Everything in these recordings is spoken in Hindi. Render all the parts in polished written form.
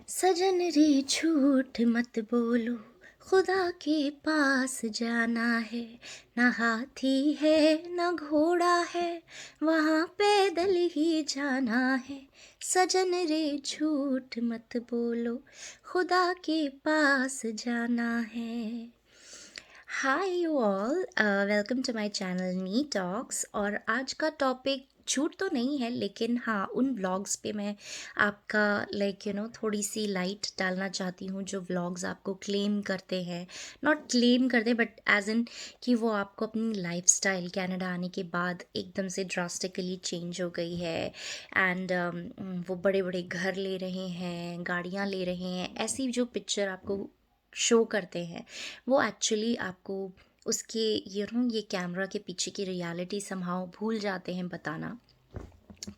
सजन रे झूठ मत बोलो, खुदा के पास जाना है। ना हाथी है ना घोड़ा है, वहाँ पैदल ही जाना है। सजन रे झूठ मत बोलो, खुदा के पास जाना है। Hi you all, welcome to my channel Ni Talks. और आज का टॉपिक झूठ तो नहीं है, लेकिन हाँ, उन व्लॉग्स पे मैं आपका थोड़ी सी लाइट डालना चाहती हूँ जो व्लॉग्स आपको क्लेम करते हैं। नॉट क्लेम करते, बट एज इन कि वो आपको अपनी लाइफस्टाइल कनाडा आने के बाद एकदम से ड्रास्टिकली चेंज हो गई है। एंड वो बड़े बड़े घर ले रहे हैं, गाड़ियाँ ले रहे हैं, ऐसी जो पिक्चर आपको शो करते हैं वो एक्चुअली आपको उसके ये कैमरा के पीछे की रियलिटी समहाउ भूल जाते हैं बताना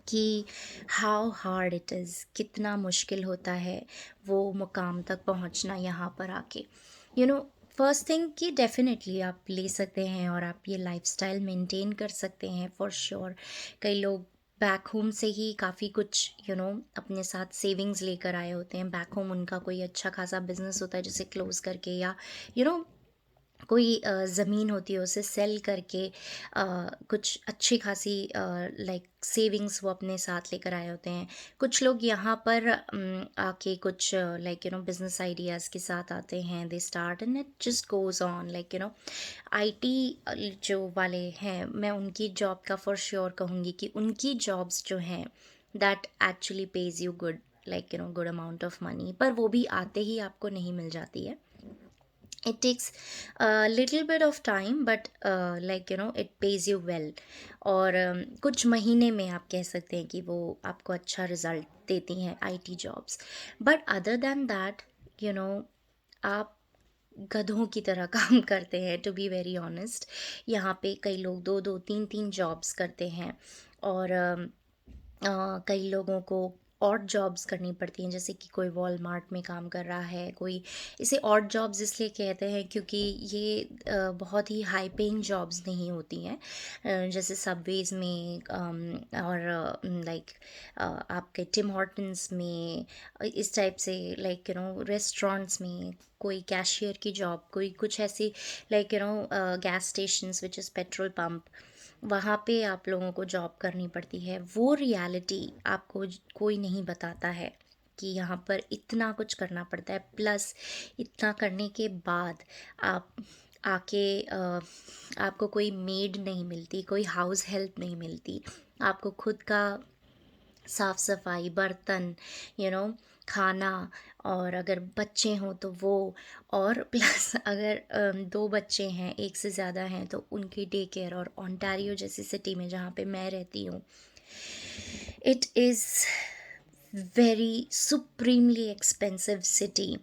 कि हाउ हार्ड इट इज़, कितना मुश्किल होता है वो मुकाम तक पहुंचना यहाँ पर आके। फर्स्ट थिंग कि डेफिनेटली आप ले सकते हैं और आप ये लाइफस्टाइल मेंटेन कर सकते हैं फॉर श्योर। कई लोग बैक होम से ही काफ़ी कुछ अपने साथ सेविंग्स लेकर आए होते हैं। बैक होम उनका कोई अच्छा खासा बिजनेस होता है जिसे क्लोज करके, या यू नो कोई ज़मीन होती है उसे सेल करके कुछ अच्छी खासी लाइक सेविंग्स वो अपने साथ लेकर आए होते हैं। कुछ लोग यहाँ पर आके कुछ बिजनेस आइडियाज़ के साथ आते हैं, they start and it just goes on IT जो वाले हैं, मैं उनकी जॉब का फॉर श्योर कहूँगी कि उनकी जॉब्स जो हैं that actually page you good, good amount of money, पर वो भी आते ही आपको नहीं मिल जाती है। it takes a little bit of time, but it pays you well। और कुछ महीने में आप कह सकते हैं कि वो आपको अच्छा रिजल्ट देती हैं IT jobs. But other than that you know आप गधों की तरह काम करते हैं, टू बी वेरी ऑनेस्ट। यहाँ पे कई लोग दो दो तीन तीन जॉब्स करते हैं। और कई लोगों को ऑड जॉब्स करनी पड़ती हैं, जैसे कि कोई वॉलमार्ट में काम कर रहा है, कोई इसे ऑड जॉब्स इसलिए कहते हैं क्योंकि ये बहुत ही हाई पेइंग जॉब्स नहीं होती हैं। जैसे सबवेज में और आपके टिम हॉर्टन्स में, इस टाइप से रेस्टोरेंट्स में कोई कैशियर की जॉब, कोई कुछ ऐसी gas stations which is petrol pump, वहाँ पे आप लोगों को जॉब करनी पड़ती है। वो रियलिटी आपको कोई नहीं बताता है कि यहाँ पर इतना कुछ करना पड़ता है। प्लस इतना करने के बाद आप आके आपको कोई मेड नहीं मिलती, कोई हाउस हेल्प नहीं मिलती, आपको खुद का साफ सफाई, बर्तन, यू नो खाना, और अगर बच्चे हों तो वो, और प्लस अगर दो बच्चे हैं, एक से ज़्यादा हैं, तो उनकी डे केयर। और ओंटारियो जैसी सिटी में जहाँ पे मैं रहती हूँ, it is very supremely expensive city.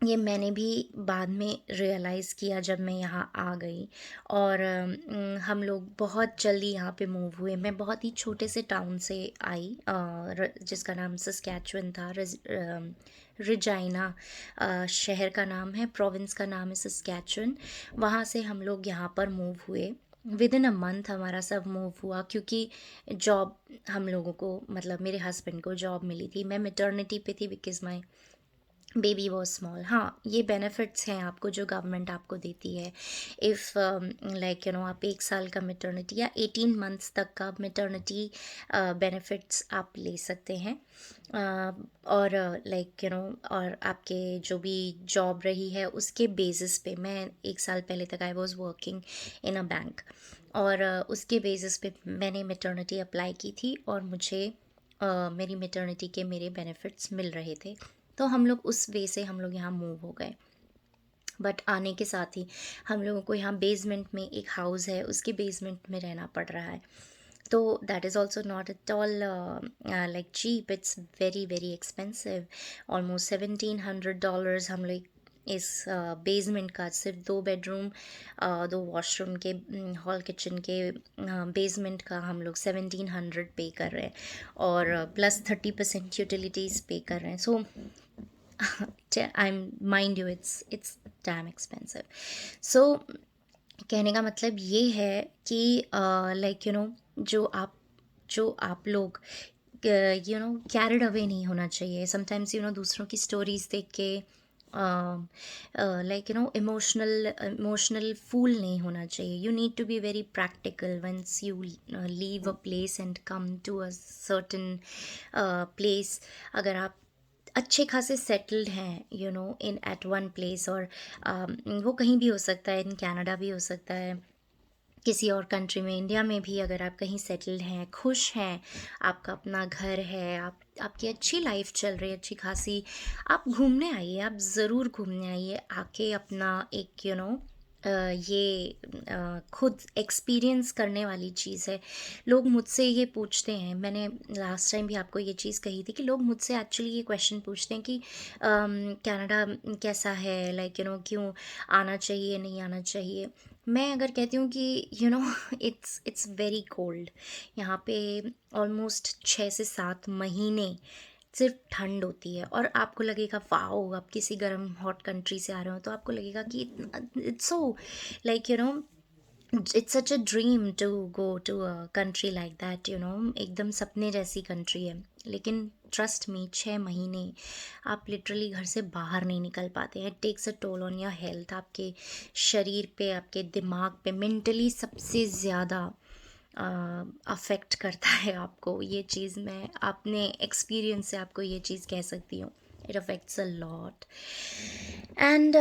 ये मैंने भी बाद में रियलाइज़ किया जब मैं यहाँ आ गई। और हम लोग बहुत जल्दी यहाँ पे मूव हुए। मैं बहुत ही छोटे से टाउन से आई, जिसका नाम सस्कैचुअन था। रिजाइना शहर का नाम है, प्रोविंस का नाम है सस्कैचुअन। वहाँ से हम लोग यहाँ पर मूव हुए। विद इन अ मंथ हमारा सब मूव हुआ, क्योंकि जॉब हम लोगों को, मतलब मेरे हस्बैंड को जॉब मिली थी। मैं मिटर्निटी पे थी because my baby was small. हाँ, ये बेनिफिट्स हैं आपको जो गवर्नमेंट आपको देती है। इफ़ आप 1 साल का मिटर्निटी या 18 मंथ्स तक का मिटर्निटी बेनिफिट्स आप ले सकते हैं। और और आपके जो भी जॉब रही है उसके बेसिस पे, मैं 1 साल पहले तक I was working in a bank, और उसके बेसिस पे मैंने मिटर्निटी अप्लाई की थी, और मुझे मेरी मिटर्निटी के मेरे बेनिफिट्स मिल रहे थे। तो हम लोग उस वे से हम लोग यहाँ मूव हो गए। बट आने के साथ ही हम लोगों को यहाँ बेसमेंट में एक हाउस है, उसके बेसमेंट में रहना पड़ रहा है। तो that is also not at all like cheap, it's very very expensive. Almost $1700 हम लोग इस बेसमेंट का, सिर्फ 2 बेडरूम 2 वॉशरूम के, हॉल किचन के बेसमेंट का हम लोग 1700 पे कर रहे हैं, और प्लस 30% यूटिलिटीज़ पे कर रहे हैं। So mind you, it's damn expensive. So कहने का मतलब ये है कि जो आप लोग कैरिड अवे नहीं होना चाहिए समटाइम्स, दूसरों की स्टोरीज देख के लाइक इमोशनल फूल नहीं होना चाहिए. You need to be very practical once you leave a place and come to a certain place. अगर आप अच्छे खासे सेटल्ड हैं इन एट वन प्लेस, और वो कहीं भी हो सकता है, इन कनाडा भी हो सकता है, किसी और कंट्री में, इंडिया में भी, अगर आप कहीं सेटल्ड हैं, खुश हैं, आपका अपना घर है, आपकी अच्छी लाइफ चल रही है अच्छी खासी, आप घूमने आइए, आप ज़रूर घूमने आइए. आके अपना एक ये खुद एक्सपीरियंस करने वाली चीज़ है. लोग मुझसे ये पूछते हैं, मैंने लास्ट टाइम भी आपको ये चीज़ कही थी कि लोग मुझसे एक्चुअली ये क्वेश्चन पूछते हैं कि कनाडा कैसा है, लाइक क्यों आना चाहिए नहीं आना चाहिए. मैं अगर कहती हूँ कि इट्स वेरी कोल्ड. यहाँ पे ऑलमोस्ट 6 से 7 महीने सिर्फ ठंड होती है, और आपको लगेगा वाओ, आप किसी गर्म हॉट कंट्री से आ रहे हो तो आपको लगेगा कि it's so like it's such a dream to go to a country like that. एकदम सपने जैसी कंट्री है. लेकिन ट्रस्ट मी, 6 महीने आप लिटरली घर से बाहर नहीं निकल पाते हैं. It takes a toll on your health, आपके शरीर पे, आपके दिमाग पे, मेंटली सबसे ज़्यादा अफेक्ट करता है आपको ये चीज़. मैं अपने एक्सपीरियंस से आपको ये चीज़ कह सकती हूँ. It affects a lot. And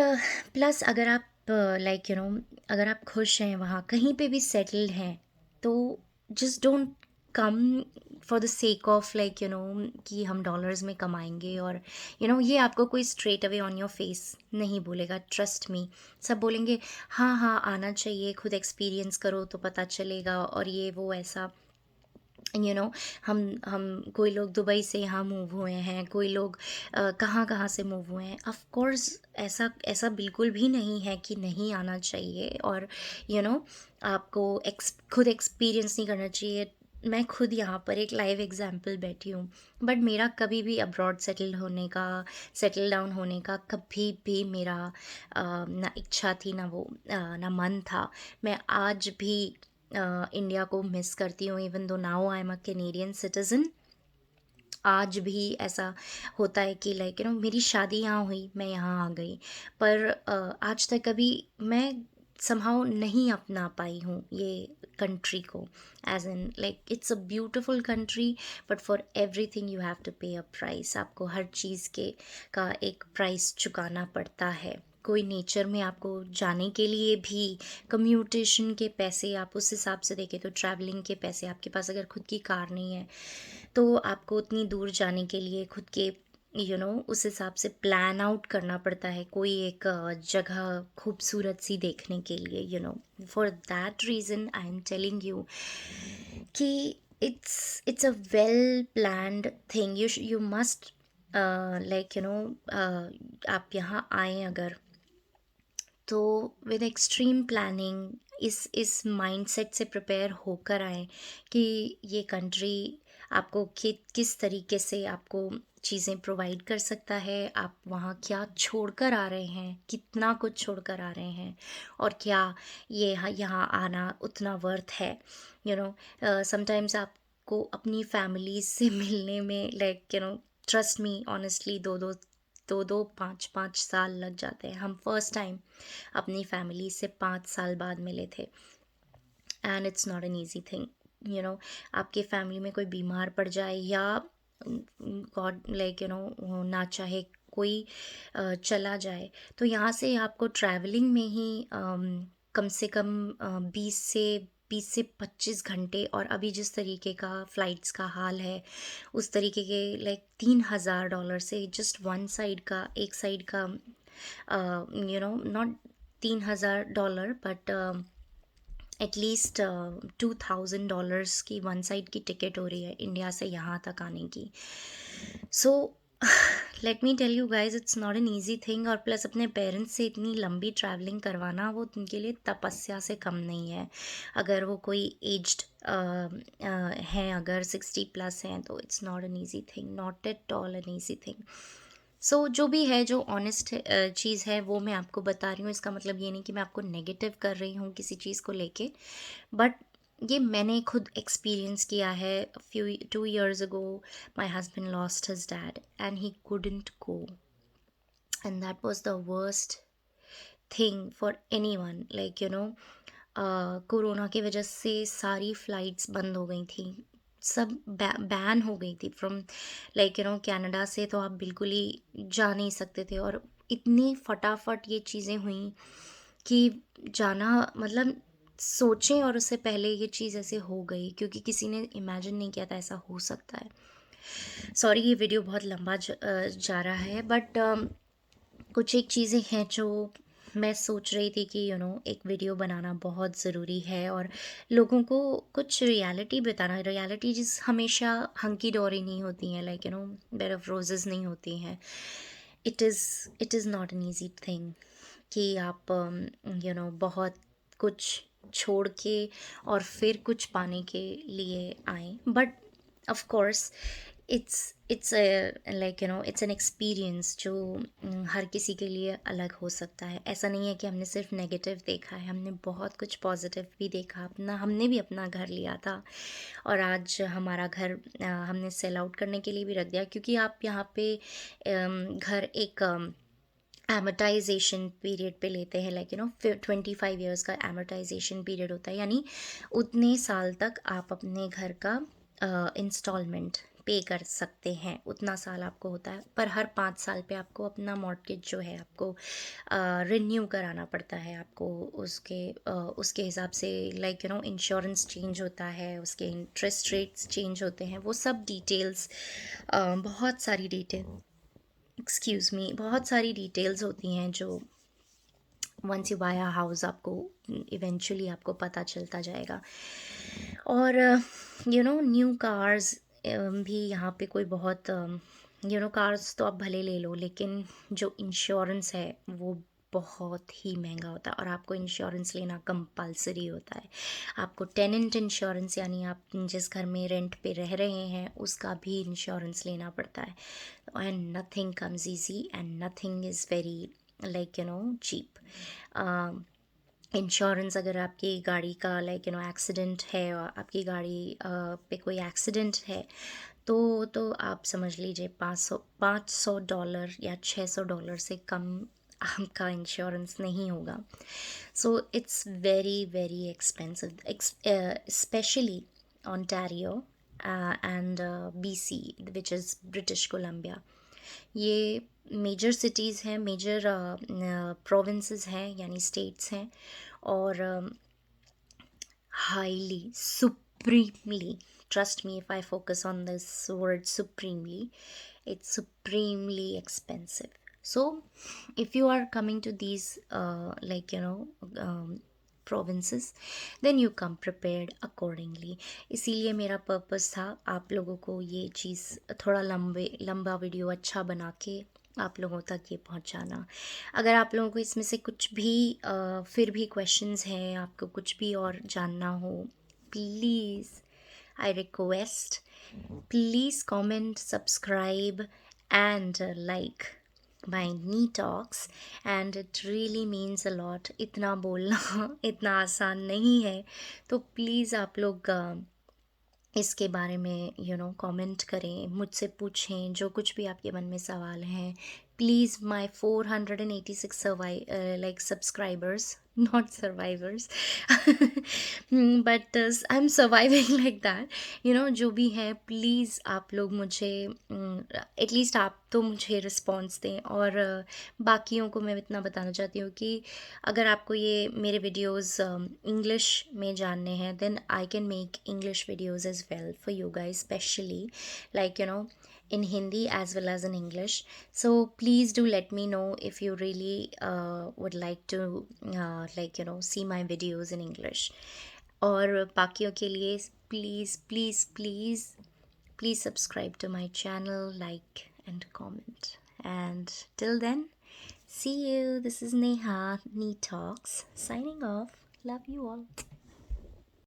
plus अगर आप लाइक अगर आप खुश हैं, वहाँ कहीं पे भी सेटल्ड हैं, तो just don't come for the sake of like कि हम डॉलर्स में कमाएंगे. और ये आपको कोई straight away on your face नहीं बोलेगा, ट्रस्ट मी. सब बोलेंगे हाँ हाँ आना चाहिए, खुद एक्सपीरियंस करो तो पता चलेगा, और ये वो ऐसा. यू नो हम कोई लोग दुबई से यहाँ मूव हुए हैं, कोई लोग कहाँ कहाँ से मूव हुए हैं. ऑफ कोर्स ऐसा ऐसा बिल्कुल भी नहीं है कि नहीं आना चाहिए, और यू नो आपको खुद एक्सपीरियंस नहीं करना चाहिए. मैं खुद यहाँ पर एक लाइव एग्जांपल बैठी हूँ, बट मेरा कभी भी अब्रॉड सेटल डाउन होने का कभी भी मेरा ना इच्छा थी, ना वो ना मन था. मैं आज भी इंडिया को मिस करती हूँ, even though now I am a Canadian citizen. आज भी ऐसा होता है कि लाइक मेरी शादी यहाँ हुई, मैं यहाँ आ गई, पर आज तक कभी मैं समहाउ नहीं अपना पाई हूँ ये कंट्री को. As in like it's a beautiful country, but for everything you have to pay a price. आपको हर चीज़ के का एक प्राइस चुकाना पड़ता है. कोई नेचर में आपको जाने के लिए भी कम्यूटेशन के पैसे आप उस हिसाब से देखें तो ट्रैवलिंग के पैसे, आपके पास अगर खुद की कार नहीं है तो आपको उतनी दूर जाने के लिए खुद के उस हिसाब से प्लान आउट करना पड़ता है, कोई एक जगह खूबसूरत सी देखने के लिए. For that reason I am telling you कि it's a well planned thing. You must like आप यहाँ आए अगर, तो विद एक्सट्रीम प्लानिंग इस माइंडसेट से प्रिपेयर होकर आए कि ये कंट्री आपको किस तरीके से आपको चीज़ें प्रोवाइड कर सकता है, आप वहाँ क्या छोड़कर आ रहे हैं, कितना कुछ छोड़कर आ रहे हैं, और क्या ये यहाँ आना उतना वर्थ है. समटाइम्स आपको अपनी फैमिली से मिलने में लाइक ट्रस्ट मी ऑनेस्टली 2-5 साल लग जाते हैं. हम फर्स्ट टाइम अपनी फैमिली से 5 साल बाद मिले थे, and it's not an easy thing. आपके फैमिली में कोई बीमार पड़ जाए, या गॉड लाइक ना चाहे कोई चला जाए, तो यहाँ से आपको ट्रैवलिंग में ही कम से कम 20 से 25 घंटे, और अभी जिस तरीके का फ़्लाइट्स का हाल है उस तरीके के लाइक $3,000 से जस्ट वन साइड का, एक साइड का, नॉट $3,000 बट एटलीस्ट $2,000 की वन साइड की टिकट हो रही है इंडिया से यहाँ तक आने की. So let me tell you guys, it's not an easy thing. और प्लस अपने पेरेंट्स से इतनी लंबी ट्रैवलिंग करवाना वो उनके लिए तपस्या से कम नहीं है. अगर वो कोई एज्ड हैं, अगर 60+ हैं, तो it's not an easy thing, not at all an easy thing. So जो भी है, जो ऑनेस्ट चीज़ है वो मैं आपको बता रही हूँ. इसका मतलब ये नहीं कि मैं आपको नेगेटिव कर रही हूँ किसी चीज़ को लेके, बट ये मैंने खुद एक्सपीरियंस किया है। Few 2 years ago my husband lost his dad and he couldn't go, and that was the worst thing for anyone, like corona की वजह से सारी फ्लाइट्स बंद हो गई थी, सब बैन हो गई थी फ्रॉम, लाइक कनाडा से तो आप बिल्कुल ही जा नहीं सकते थे। और इतनी फटाफट ये चीज़ें हुई कि जाना मतलब सोचें, और उससे पहले ये चीज़ ऐसे हो गई, क्योंकि किसी ने इमेजिन नहीं किया था ऐसा हो सकता है। सॉरी ये वीडियो बहुत लंबा जा रहा है, बट कुछ एक चीज़ें हैं जो मैं सोच रही थी कि एक वीडियो बनाना बहुत ज़रूरी है, और लोगों को कुछ रियलिटी बताना। रियलिटी जिस हमेशा हंकी डोरी नहीं होती हैं, लाइक बेड ऑफ रोजेस नहीं होती हैं। It is not an easy thing कि आप बहुत कुछ छोड़ के और फिर कुछ पाने के लिए आए, but of course it's like it's an experience जो हर किसी के लिए अलग हो सकता है। ऐसा नहीं है कि हमने सिर्फ नेगेटिव देखा है, हमने बहुत कुछ पॉजिटिव भी देखा। हमने भी अपना घर लिया था, और आज हमारा घर हमने सेल आउट करने के लिए भी रख दिया, क्योंकि आप यहाँ पे घर एक एमोटाइजेशन पीरियड पे लेते हैं, लाइक 25 years का एमोटाइजेशन पीरियड होता है, यानी उतने साल तक आप अपने घर का इंस्टॉलमेंट पे कर सकते हैं, उतना साल आपको होता है। पर हर 5 साल पे आपको अपना मॉर्टगेज जो है आपको रिन्यू कराना पड़ता है। आपको उसके हिसाब से, लाइक इंश्योरेंस चेंज होता है, उसके इंटरेस्ट रेट्स चेंज होते हैं, वो सब डिटेल्स, बहुत सारी बहुत सारी डिटेल्स होती हैं जो once you buy a house आपको इवेंचुअली आपको पता चलता जाएगा। और न्यू कार्स भी यहाँ पे कोई बहुत कार्स तो आप भले ले लो, लेकिन जो इंश्योरेंस है वो बहुत ही महंगा होता है, और आपको इंश्योरेंस लेना कंपलसरी होता है। आपको टेनेंट इंश्योरेंस, यानी आप जिस घर में रेंट पे रह रहे हैं उसका भी इंश्योरेंस लेना पड़ता है। And nothing comes easy, and nothing is very like cheap. Insurance, अगर आपकी गाड़ी का लाइक एक्सीडेंट है, और आपकी गाड़ी पे कोई एक्सीडेंट है, तो आप समझ लीजिए $500 या $600 से कम आपका इंश्योरेंस नहीं होगा। So it's very very expensive, specially Ontario and BC, which is British Columbia। ये मेजर सिटीज़ हैं, मेजर प्रोविंसेस हैं, यानी स्टेट्स हैं, और highly, supremely, trust me if I focus on this word supremely, it's supremely expensive. So if you are coming to these provinces, then you come prepared accordingly। इसीलिए मेरा पर्पस था आप लोगों को ये चीज़ थोड़ा लंबा वीडियो अच्छा बना के आप लोगों तक ये पहुंचाना। अगर आप लोगों को इसमें से कुछ भी फिर भी क्वेश्चंस हैं, आपको कुछ भी और जानना हो, please I request, please comment, subscribe and like my knee talks, and it really means a lot. इतना बोलना इतना आसान नहीं है, तो प्लीज़ आप लोग इसके बारे में कमेंट करें, मुझसे पूछें जो कुछ भी आपके मन में सवाल हैं। Please my 486 like subscribers, not survivors, but I am surviving like that, जो भी है, प्लीज़ आप लोग मुझे एटलीस्ट आप तो मुझे रिस्पॉन्स दें। और बाकियों को मैं इतना बताना चाहती हूँ कि अगर आपको ये मेरे वीडियोस इंग्लिश में जानने हैं, then I can make English videos as well for you guys, specially like in Hindi as well as in English. So please do let me know if you really would like to see my videos in English. और बाकियों के लिए please please please please subscribe to my channel, like and comment. And till then, see you. This is Neha, Nee Talks, signing off. Love you all.